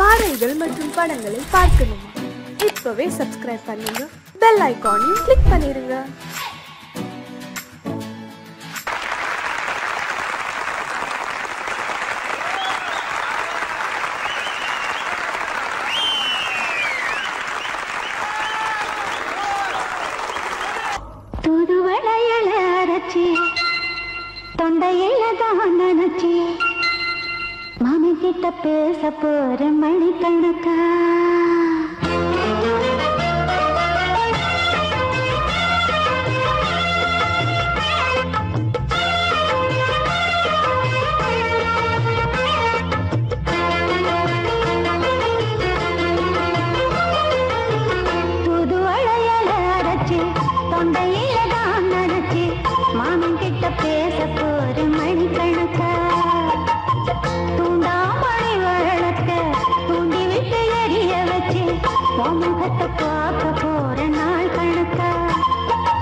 பாடல்கள் மற்றும் படங்களை பார்க்கணுமா? இப்பவே சப்ஸ்கிரைப் பண்ணுங்க, பெல் ஐகானையும் கிளிக் பண்ணிருங்க. தூதுவளையல அரைச்சி தொண்டையில தான் நினைச்சி மாமி கிட்ட பேச போற மணிக்கணக்கா. தூதுவளையல அரைச்சி தொண்டையில தான் நினைச்சி மாமி கிட்ட பேச போற மணிக்கணக்கா. தூண்டாமணி வழக்க தூண்டி விட்டு எரிய வச்சு முகத்தை பார்க்க போற நாள் கணக்கா.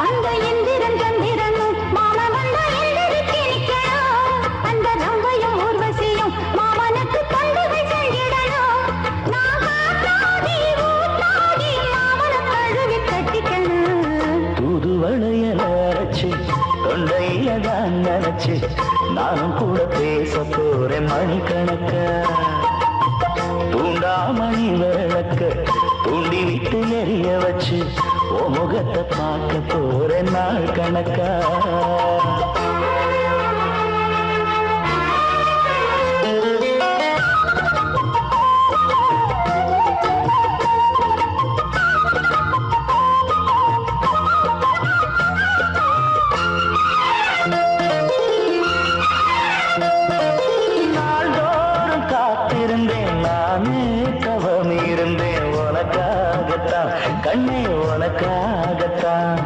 அந்த இந்திரன் சந்திரனும் மாமா வந்தா எந்திரிச்சு நிக்கணும். அந்த ரம்பையும் ஊர்வசியும் மாமனுக்கு தொண்டுகள் செஞ்சிடணும். நான் காத்தாடி ஊத்தாடி மாமனை கழுவி கட்டிக்கணும். தூதுவளையல அரைச்சு தொண்டையில தான் நினைச்சு நானும் கூட பேச போறேன் மணிக்கணக்க. தூண்டாமணி விளக்க தூண்டி விட்டு எரிய வச்சு ஓ முகத்தை பார்க்க போறேன் நாள் கணக்கா. கண்ணே உனக்காகத்தான்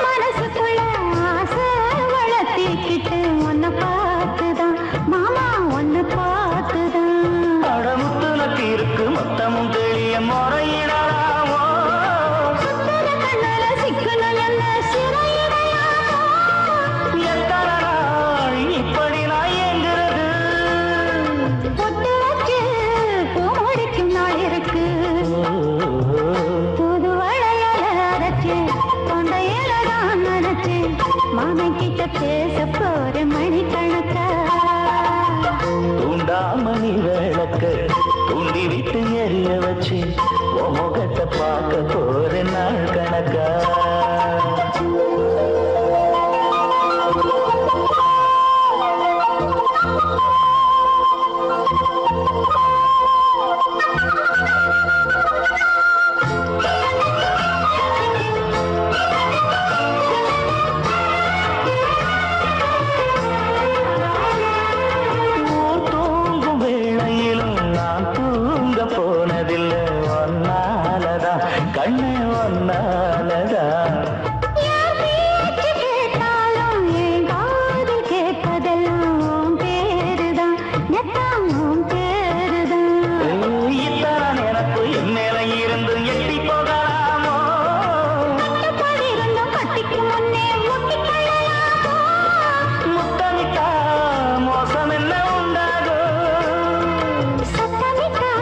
மனசுக்குள்ள ஆசை வளர்த்திக்கிட்டு உன்னை பார்த்துதான் மாமா உன்னை பார்த்துதான். அடமுத்துனக்கு இருக்கு மொத்தமும் தெளிய முறையிடலாமோ. சுத்தர கண்ணால சிக்கணும் என்ன சிறையிடையாமோ. எத்தனை நாள் இப்படி நான் எங்கிறது? பொட்டு வச்சு பூ முடிக்கும் நாள் இருக்கு. தூதுவளையல அரைச்சு தொண்டையில தான் நினைச்சு மாமி கிட்ட பேச போற மணிக்கணக்கா. தூண்டாமணி விளக்க தூண்டி விட்டு எரிய வச்சு ஓ முகத்தை பார்க்க போற நாள் கணக்கா. போனதில்லை ஒன்னாலதான் கண்ணே ஒன்னாலதான். கேட்டாலும் என் காதில் கேட்பதெல்லாம் பேருதான் நெத்தாம் பேருதான். இத்தான் எனக்கு என் மேல இருந்து எட்டி போகலாமோ. இருந்தும் கட்டிக்கு முன்னே முட்டிக்கொள்ளலாமோ. முத்தமிட்டா மோசம் என்ன உண்டாகும். சத்தமிட்டா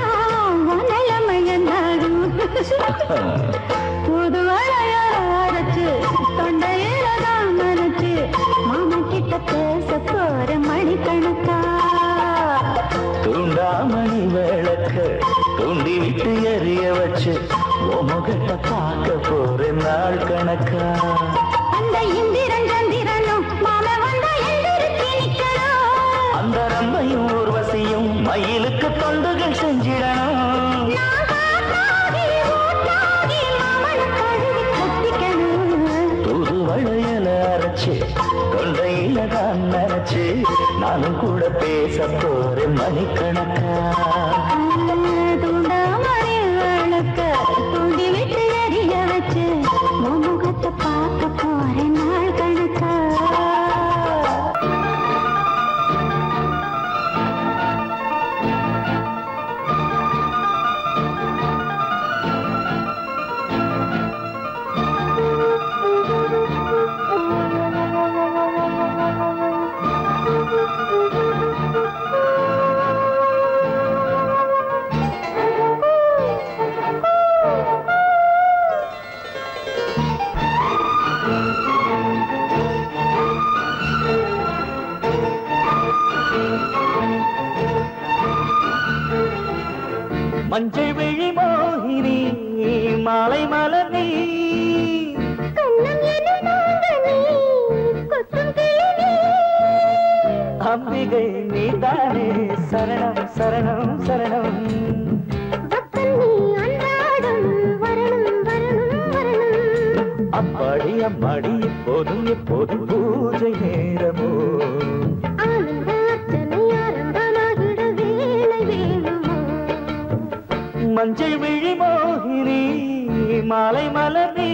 நிலைமையந்தாகும். புதுவளைய அரைச்சு தொண்டையில தான் நினைச்சு மாமா கிட்ட பேச போற மணிக்கணக்கா. தூண்டாமணி விளக்க தூண்டி விட்டு எரிய வச்சு ஓ முகத்தை பார்க்க போற நாள் கணக்கா. அந்த இந்திரன் சந்திரனும் மாமா வந்தா எந்திரிச்சு நிக்கணும். அந்த ரம்பையும் ஊர்வசியும் மயிலுக்கு தொண்டுகள் செஞ்சிடணும். நான் காத்தாடி ஊத்தாடி மாமனை கழுவி கட்டிக்கணும். தூதுவளையல அரைச்சு தொண்டையில தான் நினைச்சு நானும் கூட பேச போறேன் மணிக்கணக்கா. தூண்டாமணி விளக்க தூண்டி விட்டு எரிய வச்சு முகத்தை பார்க்க போற நாள் கணக்கா. மஞ்சள் விழி மோகினி மாலை மலர் நீ அம்பிகை நீதானே சரணம் சரணம் சரணம் அப்பாடி அம்மாடி எப்போதும் எப்போதும் பூஜை நேரமோ மஞ்சள் விழி மோகினி மாலை மலர் நீ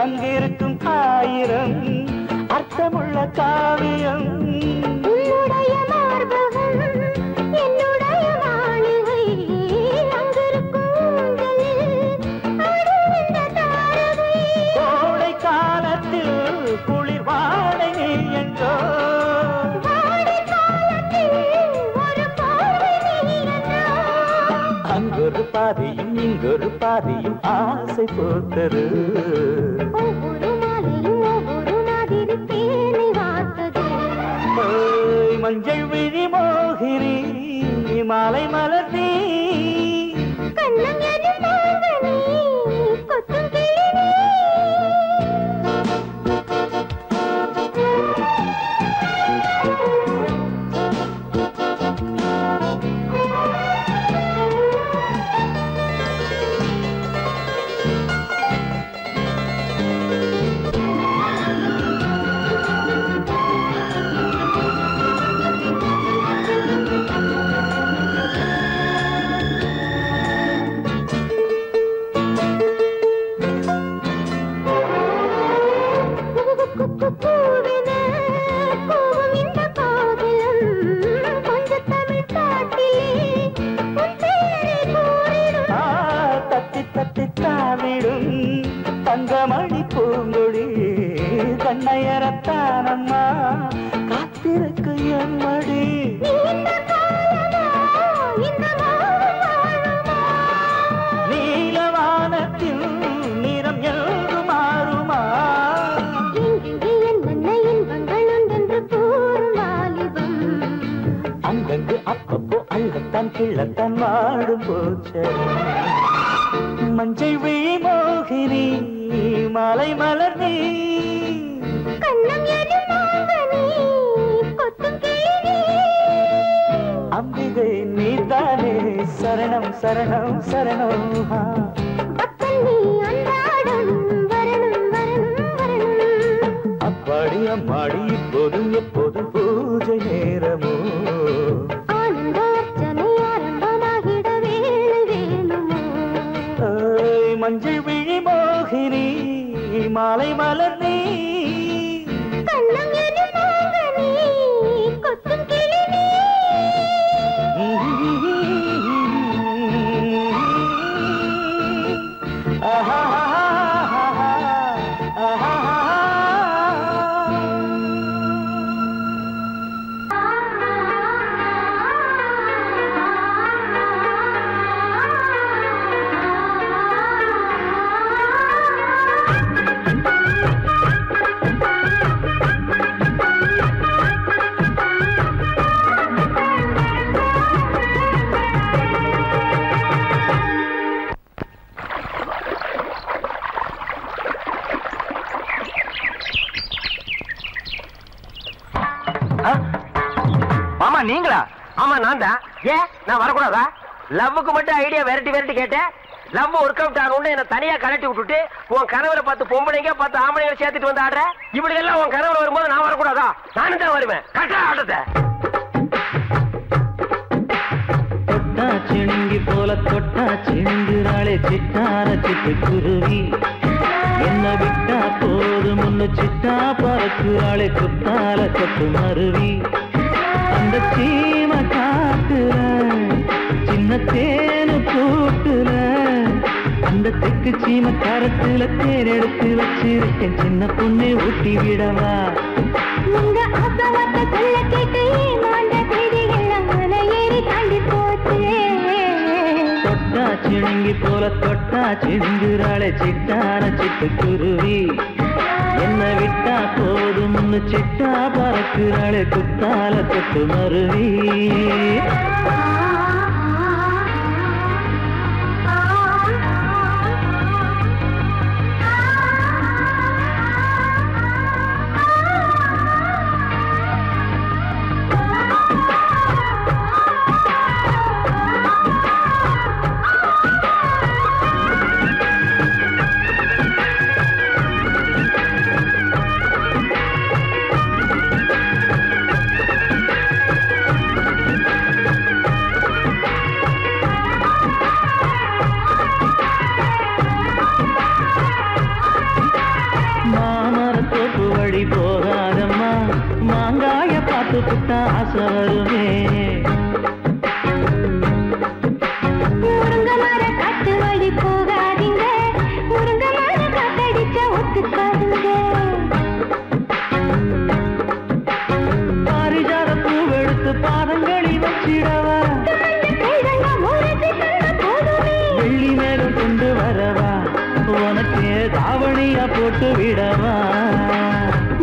அங்கிருக்கும் ஆயிரம் அர்த்தமுள்ள காவியம் உன்னுடைய மார்பகம் என்னுடைய மாளிகை அங்கிருக்கும் கோடை காலத்தில் குளிர் வாடை நீ என்றோ அங்கொரு பாதியும் இங்கொரு பாதியும் ஆசை போத்தரு மஞ்சள் விழி மோகினி மாலை மலர் நீ தங்கமணி பூங்கொடி கண்ணையரத்தானம்மா காத்திருக்கு எம்மடி நீலவானத்தில் நிறம் எழுது மாறுமா அங்கங்கு அப்பப்போ அள்ளத்தான் கிள்ளத்தான் வாடும் போச்சு மஞ்சள் விழி மோகினி மாலை மலர் நீ அம்பிகை நீதானே சரணம் சரணம் சரணம் அப்பாடி அம்மாடி இப்போதும் எப்போதும் பூஜை நேரமோ மஞ்சள் விழி மோகினி மாலை மலர் நீ நீங்களா? ஆமா நான் தான். ஏன் நான் வரக்கூடாதா? லவ்வுக்கு மட்டும் ஐடியா விரட்டி விரட்டி கேட்டேன். லவ் ஒர்க் அவுட் ஆகணும்னு என்ன தனியா கலட்டி விட்டுட்டு உன் கனவுல பார்த்து பொம்பளைங்க பார்த்து ஆம்பளைங்களை சேர்த்துட்டு வந்து ஆடுற. இப்படி எல்லாம் உன் கனவுல வரும்போது நான் வரக்கூடாதா? நானும் தான் வருவேன். கட்டா ஆட்டத்தை சிணுங்கி போல தொட்டா சிணுங்குறாளே சிட்டான சிட்டுக்குருவி. என்ன விட்டா போதும் முன்னு சிட்டா பறக்குறாளே குத்தால கொத்து மருவி. அந்த சீம காட்டுல சின்ன தேனு கூட்டுல அந்த தெக்கு சீம கரத்துல தேர் எடுத்து வச்சிருக்கேன் சின்ன பொண்ணு ஊட்டி விடவா. உங்க அசவத்தை சொல்ல கேட்டு ஏமாந்த தேதி எல்லாம் மலை ஏறி தாண்டி போச்சு. தொட்டா சிணுங்கி போல தொட்டா சிணுங்குறாளே சிட்டான சிட்டுக்குருவி. என்ன விட்டா போதும் சிட்டா பறக்குறாளே குத்தால கொத்து மருவி. போகாதம்மா மாங்காய பார்த்து புட்டா ஆசை வருமே. முருங்க மர காட்டு வழி போகாதீங்க, முருங்க மர காத்தடிச்ச ஒத்துக்காதுங்க. பாரிஜாத பூவெடுத்து பாதங்களில் வச்சிடவா. வெள்ளி மேலும் கொண்டு வரவா, உனக்கே தாவணியா போட்டு விடவா.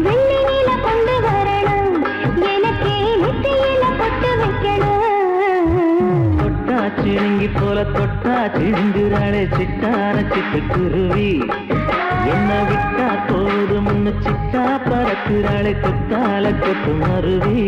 வெள்ளி நீல கொண்டு வரணும், எனக்கே நெத்தியில பொட்டு வைக்கணும். தொட்டா சிணுங்கி போல தொட்டா சிணுங்குறாளே சிட்டான சிட்டுக்குருவி. என்ன விட்டா போதும் சிட்டா பறக்குறாளே குத்தால கொத்து மருவி.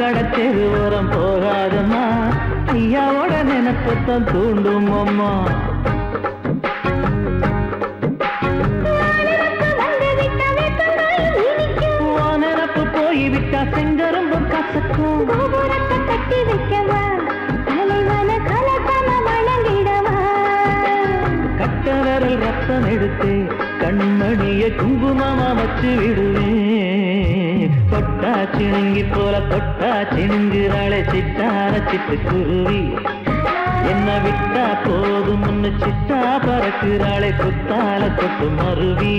கடத்தெரு ஓரம் போகாதம்மா, ஐயாவோட நினைப்பத்தான் தூண்டும் அம்மா. நினப்பு போய்விட்டா செங்கரும்பு கசக்கும். கட்டி வைக்கவா, தலைவன கலக்கம வணங்கிடவா. கட்ட விரல் ரத்தம் எடுத்து கண்மணிய குங்குமமா வச்சு விடுவேன். தொட்டா சிணுங்கி போல தொட்டா சிணுங்குறாளே சிட்டான சிட்டுக்குருவி. என்ன விட்டா போதும் சிட்டா பறக்குறாளே குத்தால கொத்து மருவி.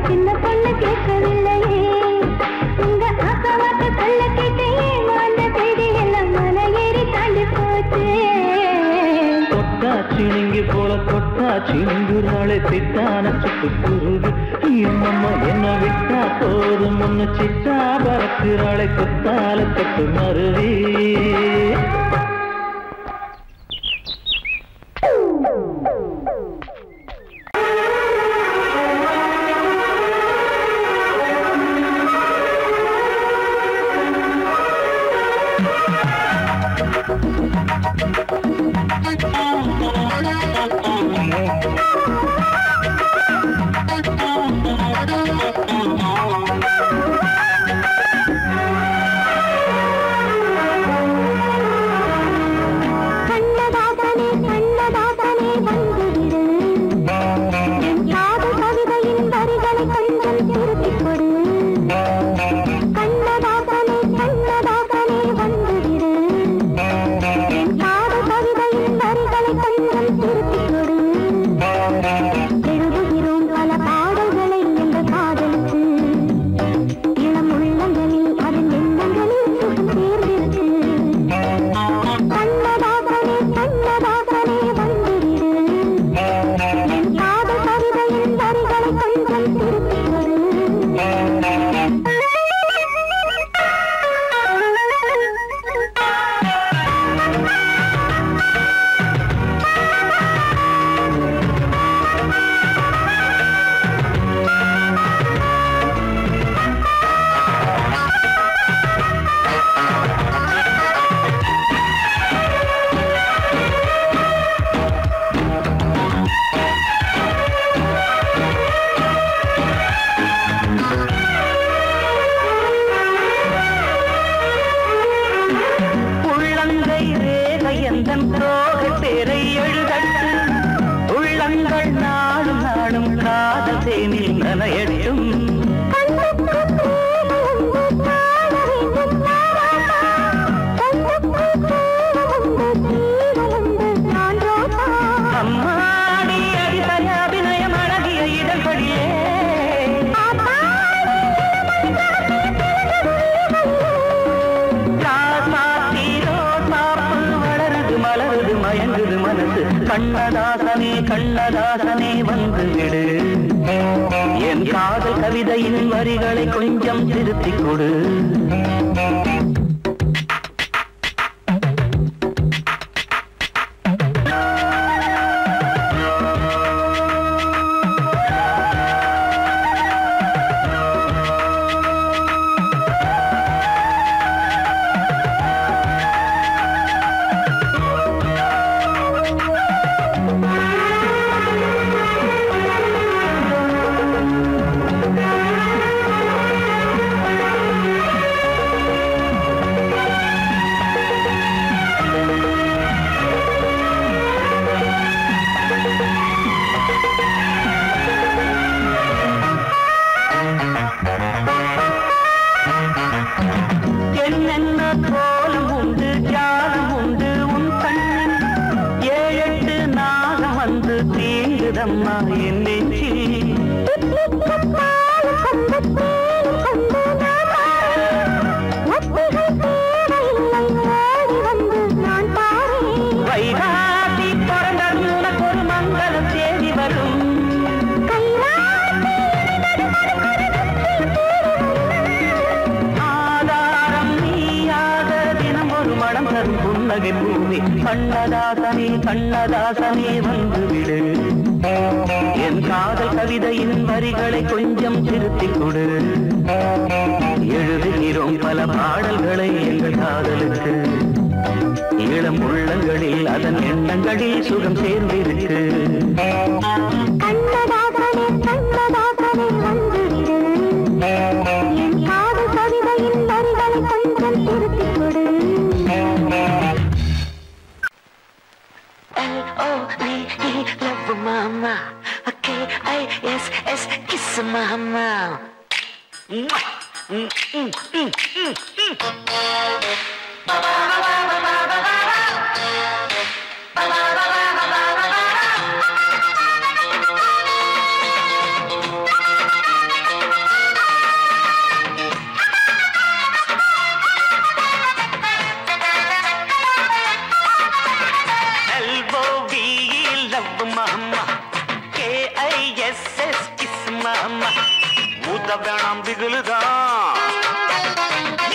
சின்ன பொண்ணு கேட்கவில்லையே, உங்க ஆசவாத்த சொல்ல கேட்டு ஏமாந்த தேதி எல்லாம் மலை ஏறி தாண்டி போச்சு. தொட்டா சிணுங்கி போல தொட்டா சிணுங்குறாளே சிட்டான சிட்டுக்குருவி. எம்மம்மா என்ன விட்டா போதும் சிட்டா பறக்குறாளே குத்தால கொத்து மருவி. உந்தன் தோகை பேரை எழுதட்டு உள்ளங்கள் நாளும் நாளும் காதல் தேனில் நனையட்டும் அம்மாடி அடிபய அபிநயம் அழகிய இடர்படியே வளருது மலருது மயங்குது மனசு கண்ணதாசனே கண்ணதாசனே வந்து விடு என் காதல் கவிதையின் வரிகளை கொஞ்சம் திருத்திக் கொடு கண்ணதாசனே கண்ணதாசனே வந்து விடு என் காதல் கவிதையின் வரிகளை கொஞ்சம் திருத்திக் கொடு எழுதுகிறோம் பல பாடல்களை எங்கள் காதலுக்கு இளம் உள்ளங்களில் அதன் எண்ணங்களில் சுகம் சேர்ந்திருக்கு கண்ணதாசனே கண்ணதாசனே வந்து விடு என் காதல் கவிதையின் வரிகளை கொஞ்சம் திருத்திக் கொடு L-O-V-E, love mama. K-I-S-S, kiss mama. வேணாம் திகுலுதா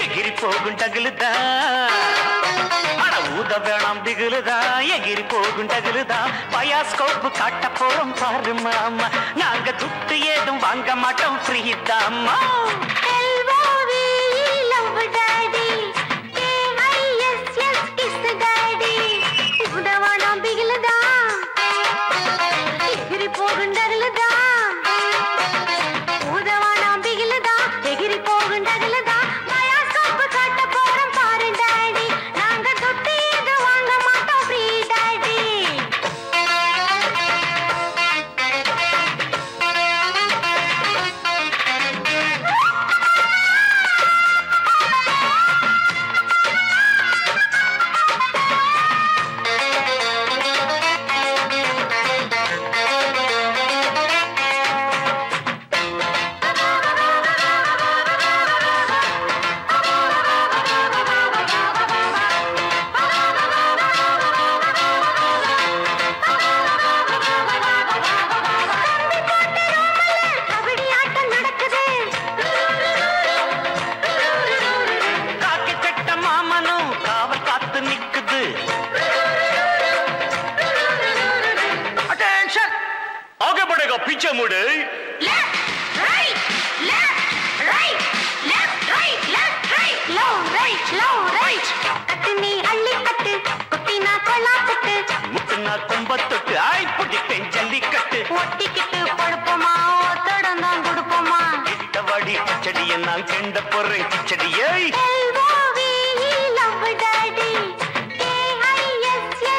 எகிரி போகும் டகுலுதா அட ஊத வேணாம் திகுலுதா எகிரி போகும் டகுலுதா பயாஸ்கோப்பு காட்ட போறோம் பாரு மாமா நாங்க துட்டு ஏதும் வாங்க மாட்டோம் ஃப்ரீ தாமா पीछे मुड़े left right low right Katni अल्ली कट कुटीना कोला कट मुटना कुंबत्तट आई पुडिटे जल्दी कट ओट्टी किट पड़पमा ओतडना गुडपमा इट्टवडी किचड़िय ना केंड पोरे किचड़िय LOVE love daddy KISS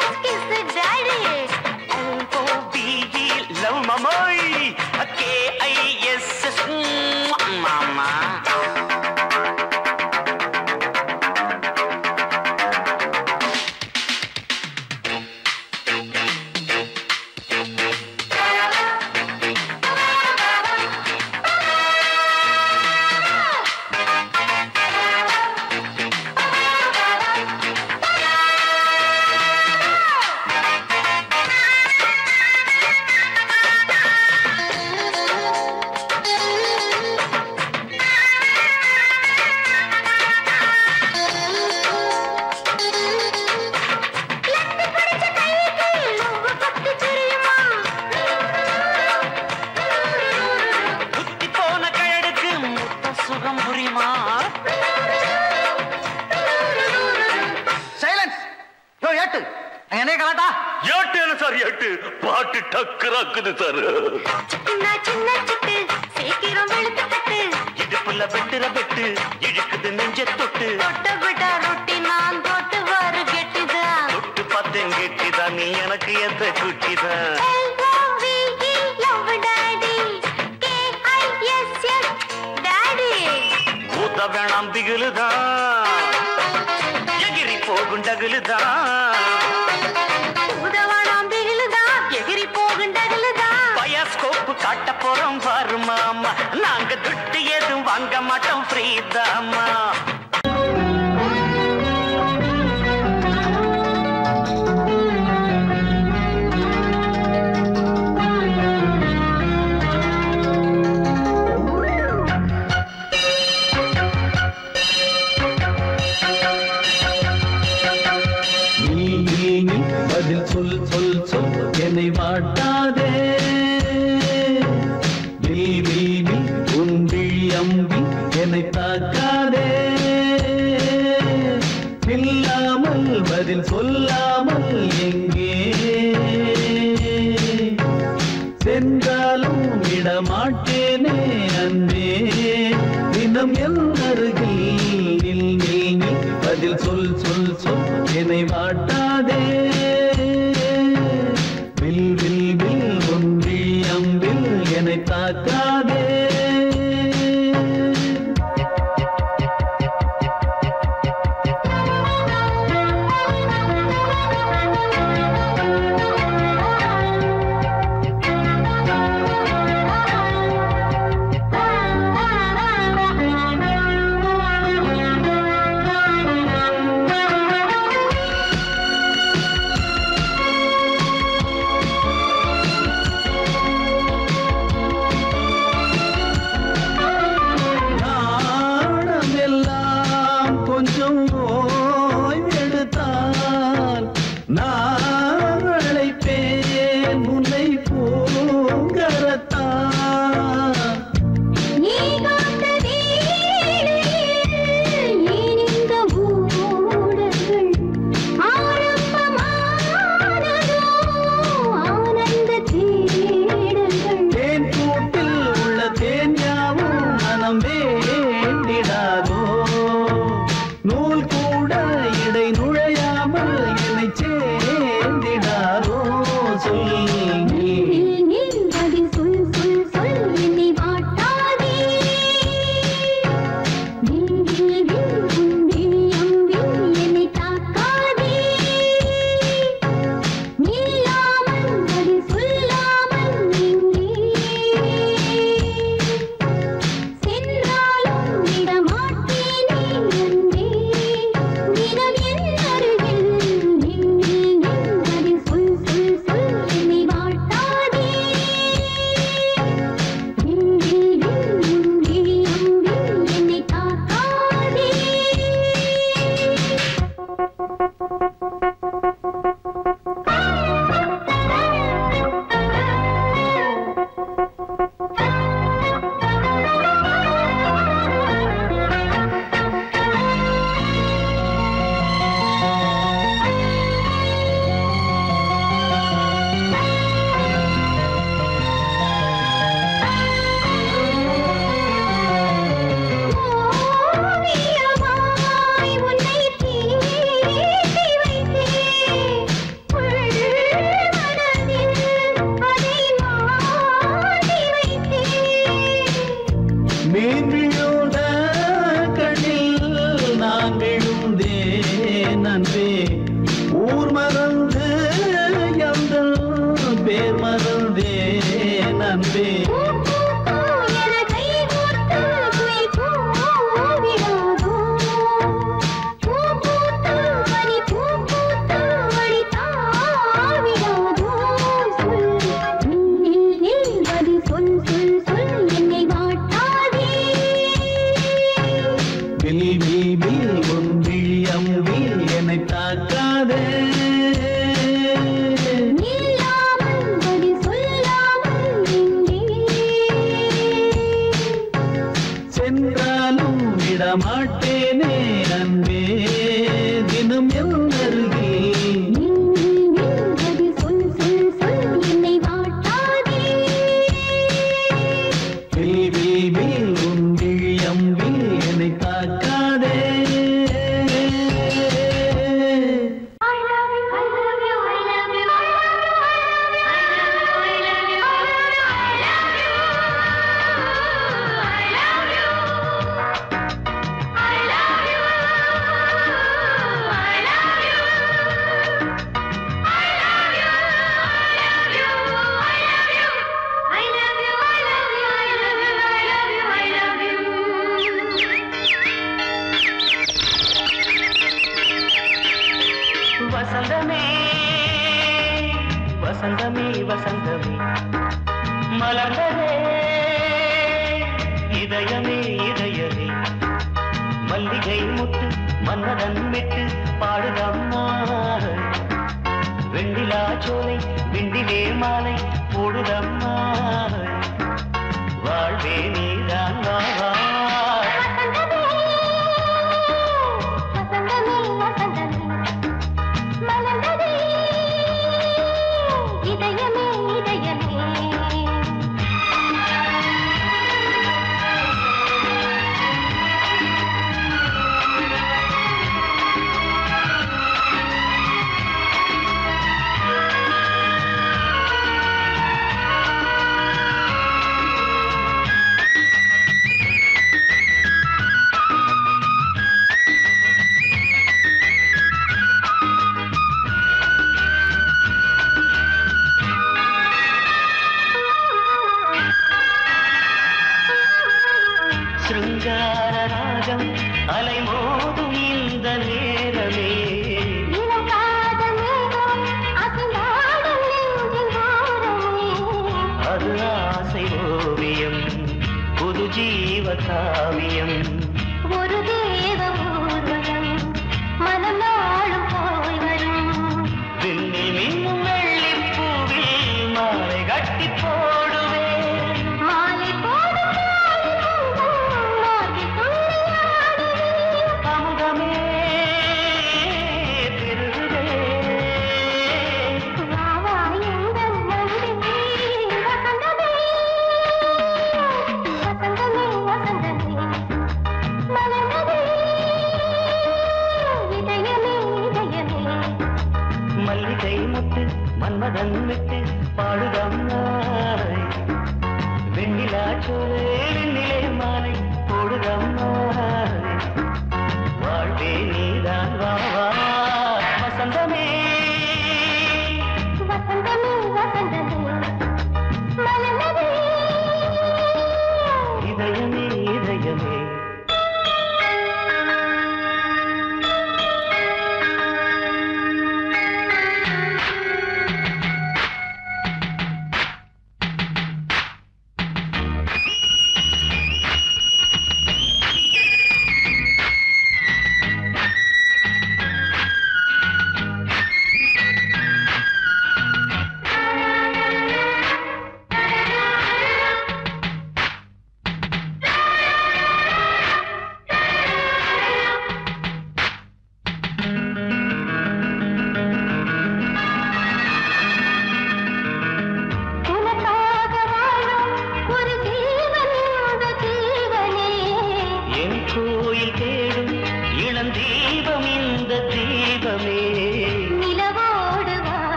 என்ன கலாட்டா? ஏட்டு என்ன சார் ஏட்டு? பாட்டு டக்குறாக்குது சார். சின்ன சின்ன சிட்டு சீக்கிரம் வெளுத்து தட்டு. இடுப்புல வெட்டுற வெட்டு இழுக்குது நெஞ்ச தொட்டு. தொட்டு விட ரொட்டி நான் தொட்டு வரு கெட்டிதான். தொட்டு பார்த்தேன் கெட்டிதான் நீ எனக்கு எந்த குட்டிதான். ஊத்த வேணாம் திகிலுதான் எகிரி போகும் டகுலுதான். பயாஸ்கோப்பு காட்ட போறோம் பாரு மாமா. நாங்க துட்டு எதுவும் வாங்க மாட்டோம் ஃப்ரீதாமா. பதில் சொல் சொல் சொல் என்னை வாட்டாதே. உன் விழி அம்பி என்னை தாக்காதே. இல்லாமல் பதில் சொல்லாமல் எங்கே சென்றாலும் விடமாட்டேனே அன்பே. தினம் என் அருகில் நில் நில் நில். பதில் சொல் சொல் சொல் என்னை வாட்டாதே. வில் வில் வில் ஒன்றி அம்பில் என்னை தாக்காதே. வசந்தமே வசந்தமே வசந்தமே மலர்ந்ததே இதயமே இதயமே மல்லிகை முட்டு மன்னதன் விட்டு பாடுதம்மா வெண்ணிலா சோலை விண்டிலே மாலை போடுதம்மா வாழ்வே நீதான் வா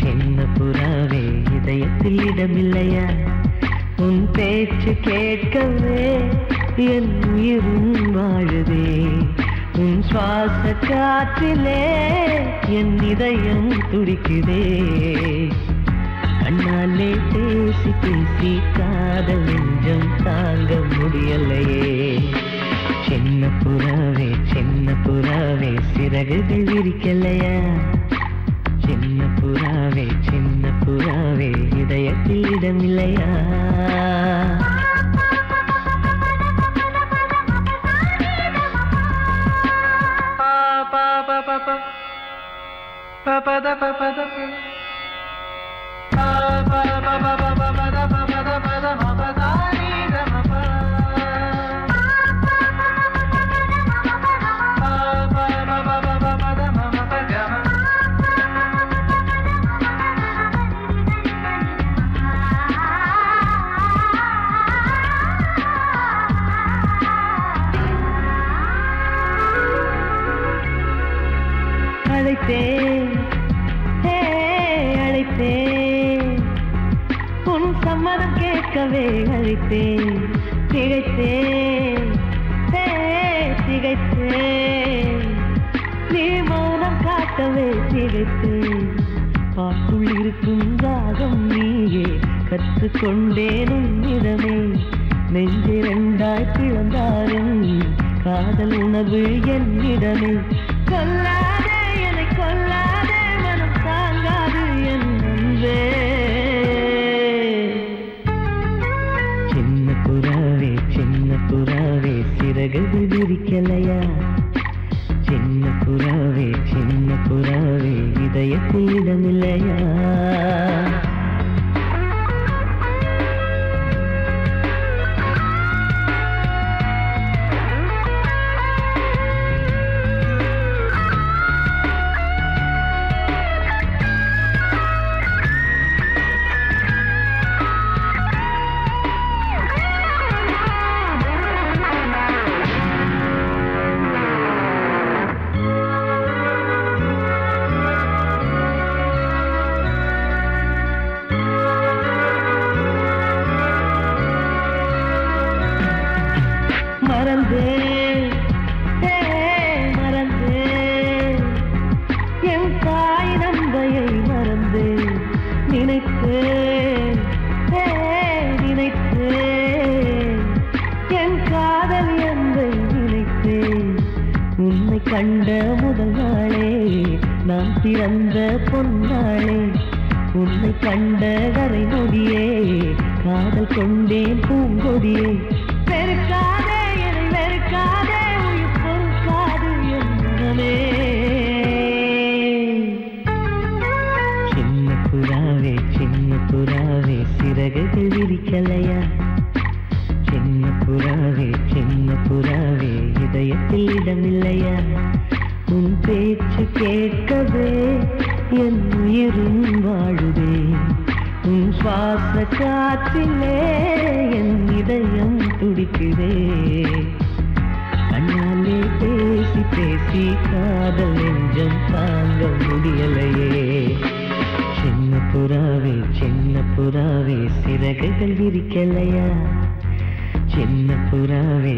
சின்ன புறாவே இதயத்தில் இடமில்லையா உன் பேச்சு கேட்கவே என் உயிரும் வாழுதே உன் சுவாச காற்றிலே என் இதயம் துடிக்குதே கண்ணாலே பேசி பேசி காதல் நெஞ்சம் தாங்க முடியலையே சின்ன புறாவே சிறகுகள் விரிக்கலையா சின்ன புறாவே இதயத்தில் இடமில்லையா அழைத்தேன் உன் சம்மதம் கேட்கவே அழைத்தேன் திகைத்தேன் நீ மௌனம் காட்டவே திகைத்தேன் பாட்டுள் இருக்கும் ராகம் நீயே கற்றுக்கொண்டேன் உன்னிடமே நெஞ்சிரண்டாய் பிளந்தாரும் காதல் உணவு என்னிடமே கொல்லாதே என்னை கொல்லாதே மனம் தாங்காது என் அன்பே சின்ன புறாவே சிறகுகள் விரிக்கலையா சின்ன புறாவே இதயத்தில் இடமில்லையா மறந்தேன் என் தாய் நந்தையை மறந்தேன் நினைத்தேன் என் காதல் என்பை நினைத்தேன் உன்னை கண்ட முதல் நாளே நான் பிறந்த பொன்னாளே உன்னை கண்ட கரை நொடியே காதல் கொண்டேன் பூங்கொடியே வெறுக்காதே என்னை வெறுக்காதே உயிர் பொறுக்காது என் மனமே சின்ன புறாவே சிறகுகள் விரிக்கலையா சின்ன புறாவே இதயத்தில் இடமில்லையா உன் பேச்சு கேட்கவே என் உயிரும் வாழுதே உன் சுவாச காற்றிலே என் இதயம் துடிக்குதே கண்ணாலே பேசி பேசி காதல் நெஞ்சம் தாங்க முடியலையே சின்ன புறாவே சிறகுகள் விரிக்கலையா சின்ன புறாவே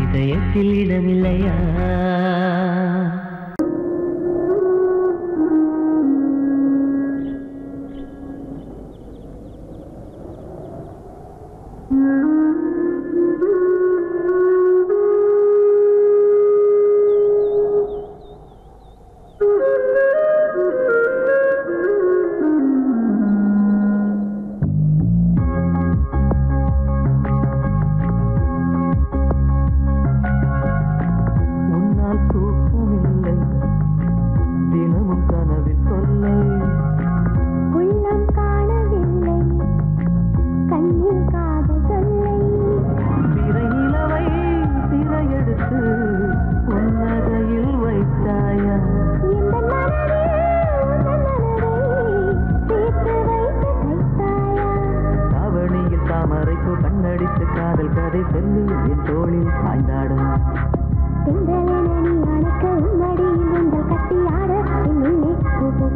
இதயத்தில் இடமில்லையா காதல் கதை சொல்லி என் தோளில் சாய்ந்தாடும் திங்களென நீ அணைக்க உன் மடியில் உங்கள் கட்டியாட என் உள்ளே பூக்கும்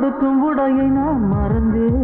உடுக்கும் உடையை நான் மறந்தேன்.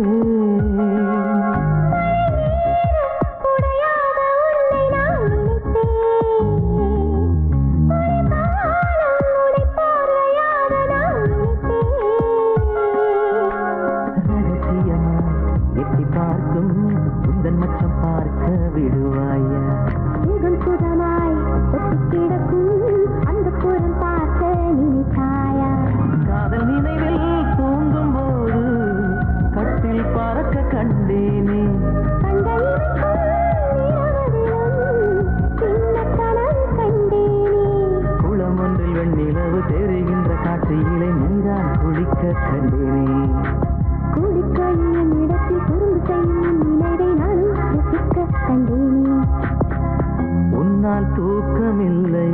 உன்னால் தூக்கமில்லை,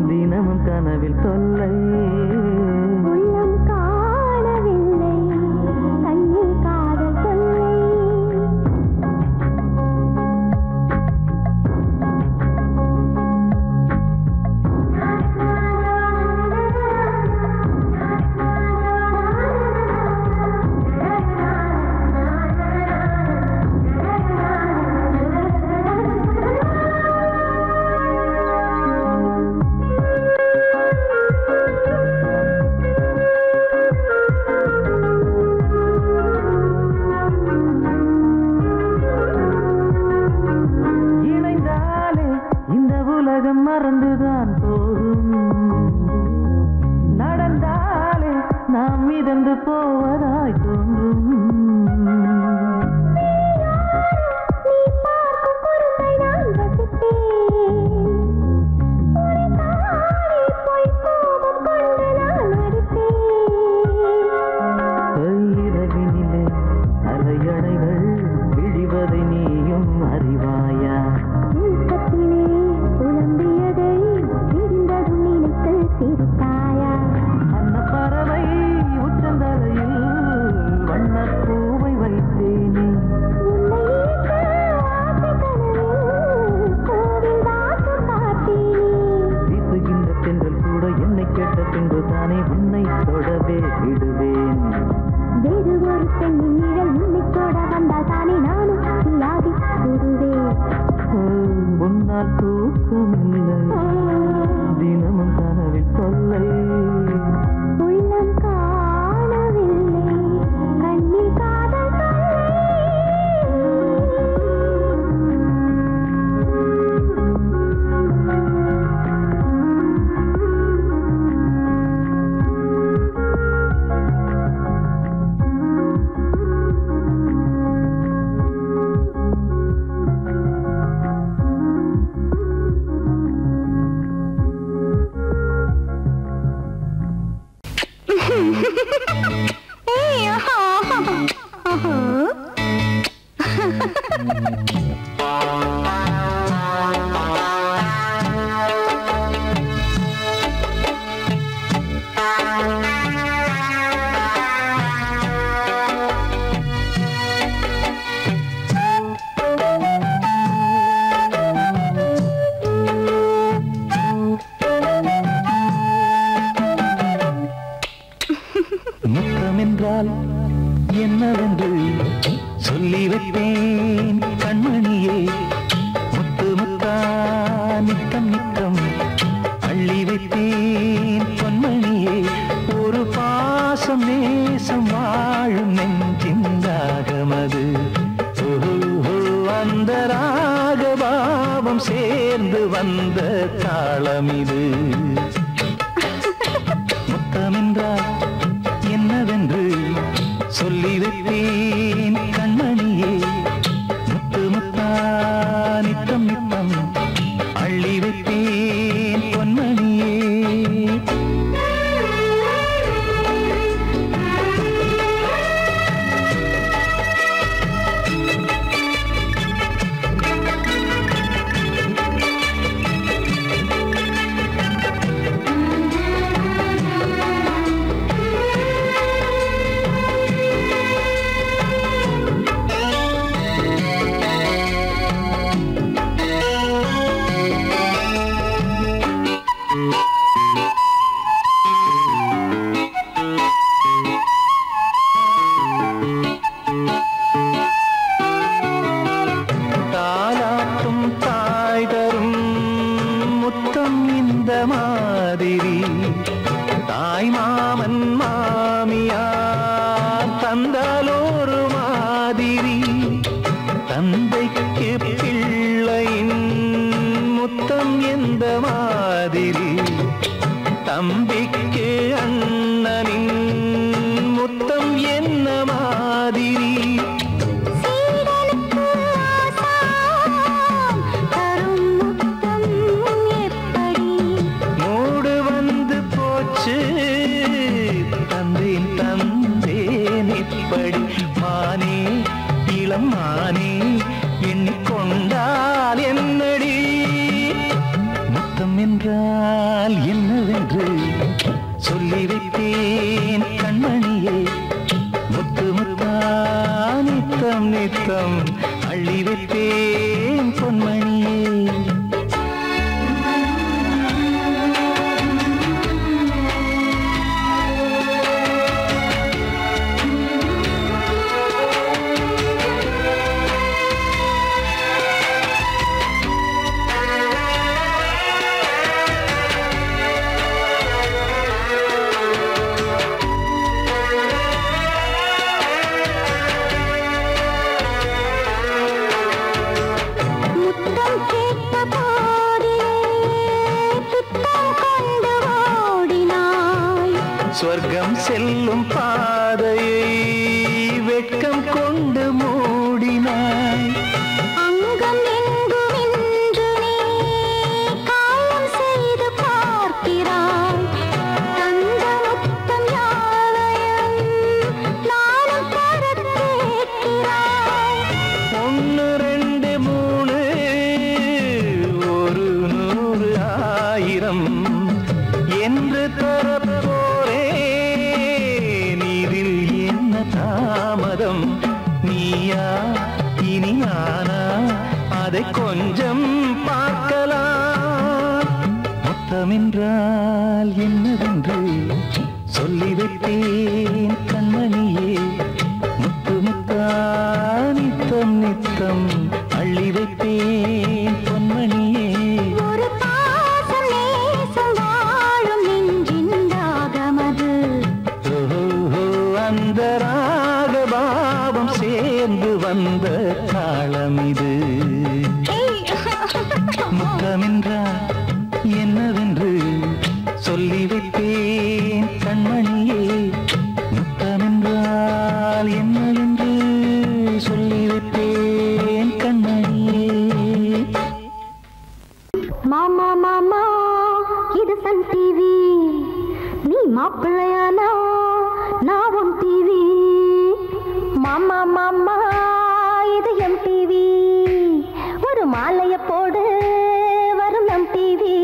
தினமும் கனவில் தொல்லை, உள்ளம் காணவில்லை, கண்ணில் காதல் தொல்லை. மறந்துதான் போகும், நடந்தாலே நாம் மிதந்து போவதாய் தோன்றும். இரவினிலே அலையணைகள் விழிவதை நீயும் அறிவாயா? அன்னப்பறவை உச்சந்தலையில் வண்ணப்பூவை வைத்தேனே, வீசுகின்ற தென்றல் கூட என்னை கேட்ட பின்பு தானே உன்னை தொடவே விடுவேன். வேறு ஒரு பெண்ணின் நிழல் உன்னை தொட வந்தால் தானே நானும் இல்லாதி விடுவேன். உன்னால் தூக்கமில்லை, தினமும் கனவில் தொல்லை, உள்ளம் காணவில்லை, கண்ணில் காதல் முத்தமென்றால் என்னவென்று சொல்லி வைப்பேன் கண்மணியே, முத்து முத்தா நித்தம் நித்தம் அள்ளி வைப்பேன் பொன்மணியே, ஒரு பாசம் நேசம் வாழும் நெஞ்சின் ராகமது, அந்த ராகபாவம் சேர்ந்து வந்த தாளமிது. முத்தமென்றால் என்னவென்று சொல்லி வைப்பேன் கண்மணியே, முத்து முத்தா நித்தம் நித்தம் அள்ளி வைப்பேன் பொன்மணியே. மாதிரி தாய் மாமன் மாமியார் தந்தாலோரு மாதிரி தந்தைக்கு பிள்ளையின் முத்தம் எந்த மாதிரி தம்பிக்கு அண்ணனின் முத்தம் என்ன மாதிரி மூடு வந்து போச்சு தந்தேன் தந்தேன் இப்படி மானே இளம் மானே எண்ணிக்கொண்டால் என்னடி முத்தம் என்றால் என்னவென்று சொல்லி வைத்தேன் கண்மணியே முத்து முத்தா நித்தம் நித்தம் அள்ளி வைத்தேன் பொன்மணியே சொர்க்கம் செல்லும் பாதையை வெட்கம் கொண்டு மூடினாய் அங்கம் எங்கும் என்று நீ காயம் செய்து பார்க்கிறாய் தந்த முத்தம் யாவையும் நானும் தர கேட்கிறாய் 1 2 3 ஒரு 100 1000 என்று நீரில் என்ன தாமதம் நீயா இனி நானா அதை கொஞ்சம் பார்க்கலாம் முத்தமென்றால் என்னவென்று சொல்லி வைத்தேன் கண்மணியே முத்து முத்தா நித்தம் நித்தம் அள்ளி வைத்தேன் பொன்மணியே ஒரு பாசம் நேசம் வாழும் நெஞ்சின் தாகமது அந்த ராகபாவம் சேர்ந்து வந்த தாளம் இது முத்தமென்றால் என்னவென்று சொல்லி வைத்தேன் கண்மணியே முத்தமென்றால் என்னவென்று சொல்லி வைத்தேன் கண்மணியே மாமா மாமா இது சன் டிவி நீ மாப்பிள்ளையானா நான் உன் டிவி மாமா மாமா இது எம் டிவி ஒரு மாலைய போடு வரும் நம் டிவி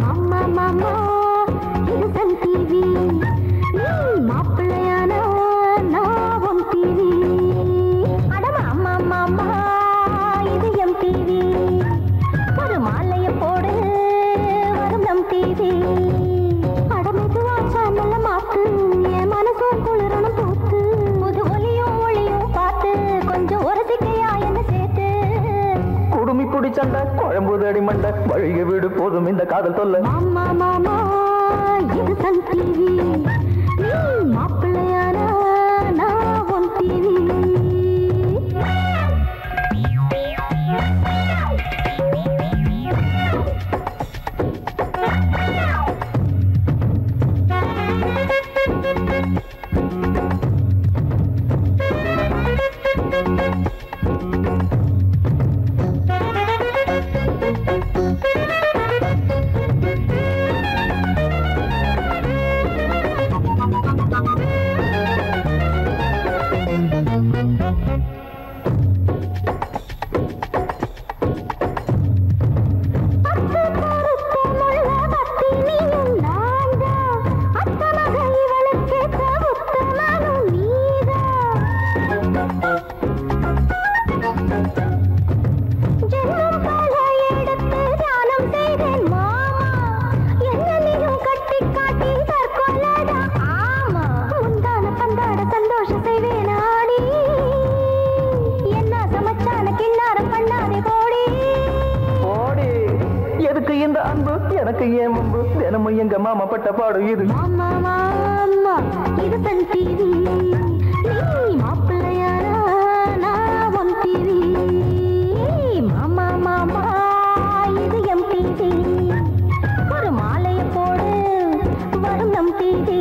மாமா மாமா இது சன் டிவி நீ மாப்பிள்ளையானா நான் உன் டிவி அட மாமா மாமா இது எம் டிவி ஒரு மாலைய போடு வரும் நம் டிவி அட மெதுவா சேனல்ல மாத்து என் மனசும் குளிரணும் பூத்து புது ஒலியும் ஒளியும் பார்த்து கொஞ்சம் ஒரு சிக்கையா என்ன சேர்த்து குடுமி குடி சண்டை குழம்புது அடிமண்டை வழிய வீடு போதும் இந்த காதல் தொல்லை மாமா மாமா இது சன் டிவி நீ மாப்பிள்ளையானா நான் உன் டிவி எனக்கு ஏன் முன்பு தினமும் எங்க மாமா பட்ட பாடு இது. மாமா மாமா இது தன் டிவி, நீ மாப்பிள்ளையாரா நான் உன் டிவி. மாமா மாமா இது எம் டிவி, ஒரு மாலையை போடு வரும் நம் டிவி.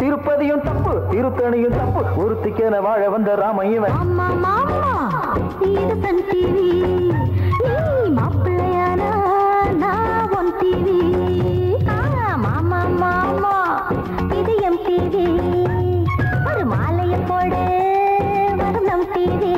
திருப்பதியும் தப்பு திருத்தணியும் தப்பு, ஒருத்திக்கென வாழ வந்த ராமையவன். மாமா மாமா இது தன் டிவி, நீ மாப்பிள்ளையானா நான் உன் டிவி. மாமா மாமா இது எம் டிவி, ஒரு மாலையை போடு வரும் நம் டிவி.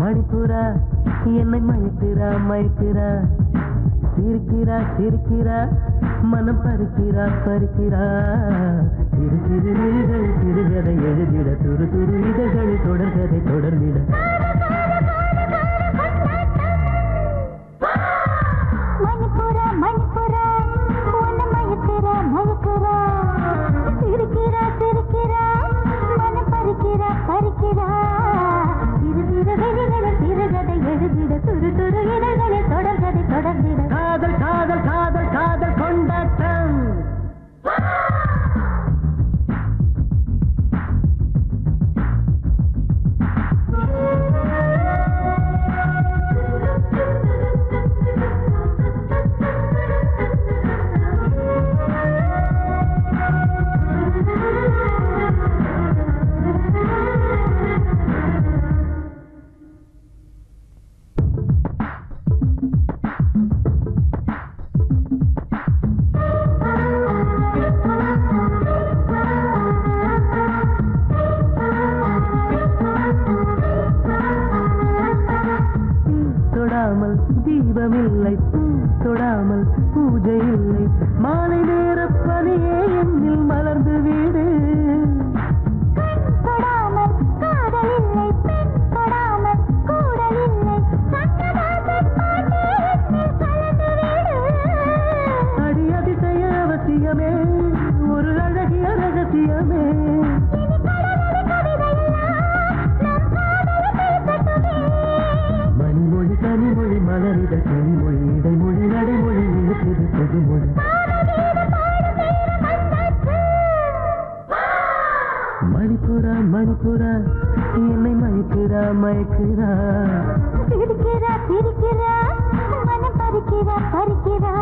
மணிப்புரா என்னை மயக்கிறா மயக்கிறா, சிரிக்கிறா சிரிக்கிறா மனம் பறிக்கிறா பறிக்கிறா. சிறு சிறு நிலைகள் சிறுகதை எழுதிட, துரு துரு இதழ்கள் தொடர்கதை தொடர்ந்திட. மணிப்புரா மணிப்புரா உன்னை மயக்கிறா மயக்கிறா, சிரிக்கிறா சிரிக்கிறா மனம் பறிக்கிறா பறிக்கிறா. சிறு சிறு வெளிகளை சிறுகதை எழுதிட, துரு துரு இதழ்களை தொடர்கதை தொடர்ந்திட. காதல் காதல் காதல் காதல் கொண்டாட்டம். தொடாமல் தீபமில்லை, பூ தொடாமல் பூஜை இல்லை, மாலை நேர பனியே என்னில் மலர்ந்து வீடு. தொடாமல் காதல் இல்லை, பெண் தொடாமல் கூடல் இல்லை, சங்கராசன் பாட்டு என்னில் கலந்து விடு. அடி அதிசய அவசியமே, ஒரு அழகிய ரகசியமே. இனி கடவுள் கவிதையெல்லாம் நம் காதலை பேசட்டுமே. மணிமொழி கனிமொழி மலரிட கிளிமொழி இடைமொழி நடைமொழி இழுக்கிறது புதுமொழி. மணிப்புரா மணிப்புரா என்னை மயக்கிறா மயக்கிறா. சிரிக்கிறா சிரிக்கிறா மனம் பறிக்கிறா பறிக்கிறா.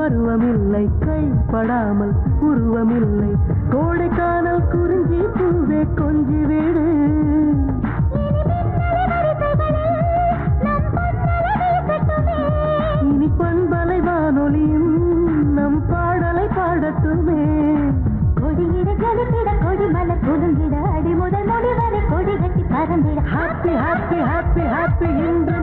பருவமில்லை கைப்படாமல் உருவமில்லை கோடைக்கானல் குறிஞ்சி பூவே கொஞ்சி வீடு இனி பண்பலை வானொலியும் நம் பாடலை பாடட்டுமே கொடியிட ஜலித்திட கொடி மலர் புதுங்கிட அடி முதல் முடி வரை கொடி கட்டி பறந்திட ஹாப்பி ஹாப்பி ஹாப்பி ஹாப்பி இன்று